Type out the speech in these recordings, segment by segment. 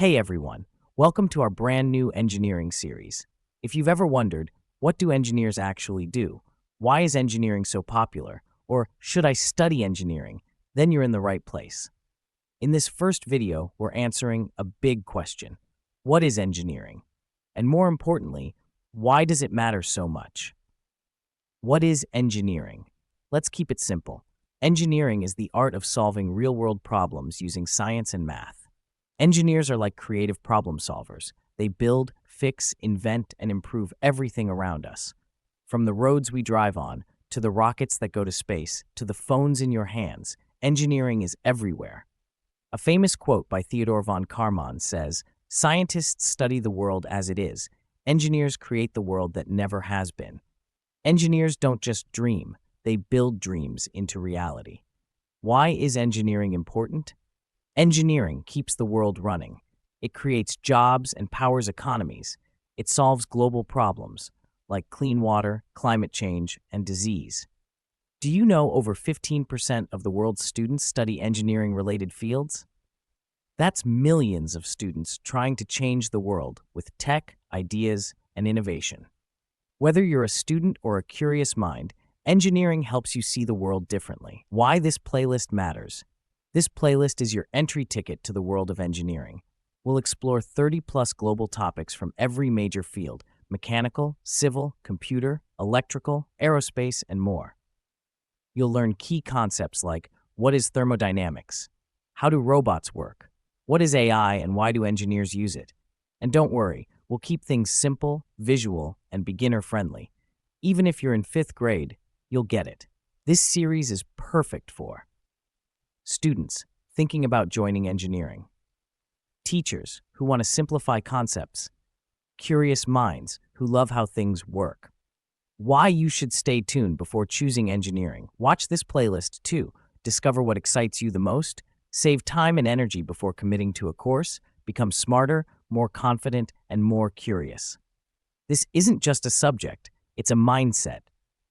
Hey everyone, welcome to our brand new engineering series. If you've ever wondered, what do engineers actually do? Why is engineering so popular? Or should I study engineering? Then you're in the right place. In this first video, we're answering a big question. What is engineering? And more importantly, why does it matter so much? What is engineering? Let's keep it simple. Engineering is the art of solving real-world problems using science and math. Engineers are like creative problem solvers. They build, fix, invent, and improve everything around us. From the roads we drive on, to the rockets that go to space, to the phones in your hands, engineering is everywhere. A famous quote by Theodore von Karman says, "Scientists study the world as it is. Engineers create the world that never has been." Engineers don't just dream, they build dreams into reality. Why is engineering important? Engineering keeps the world running. It creates jobs and powers economies. It solves global problems like clean water, climate change, and disease. Do you know over 15% of the world's students study engineering-related fields? That's millions of students trying to change the world with tech, ideas, and innovation. Whether you're a student or a curious mind, engineering helps you see the world differently. Why this playlist matters. This playlist is your entry ticket to the world of engineering. We'll explore 30-plus global topics from every major field: mechanical, civil, computer, electrical, aerospace, and more. You'll learn key concepts like, what is thermodynamics? How do robots work? What is AI and why do engineers use it? And don't worry, we'll keep things simple, visual, and beginner-friendly. Even if you're in 5th grade, you'll get it. This series is perfect for students thinking about joining engineering, teachers who want to simplify concepts, curious minds who love how things work. Why you should stay tuned before choosing engineering. Watch this playlist too. Discover what excites you the most, save time and energy before committing to a course, become smarter, more confident, and more curious. This isn't just a subject, it's a mindset,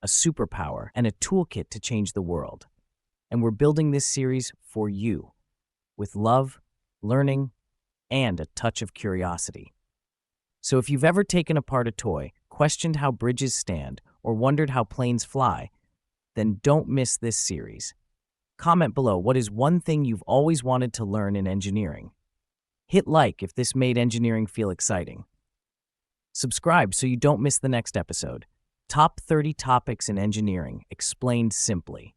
a superpower, and a toolkit to change the world. And we're building this series for you, with love, learning, and a touch of curiosity. So if you've ever taken apart a toy, questioned how bridges stand, or wondered how planes fly, then don't miss this series. Comment below what is one thing you've always wanted to learn in engineering. Hit like if this made engineering feel exciting. Subscribe so you don't miss the next episode. Top 30 Topics in Engineering, Explained Simply.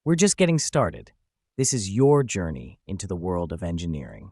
We're just getting started. This is your journey into the world of engineering.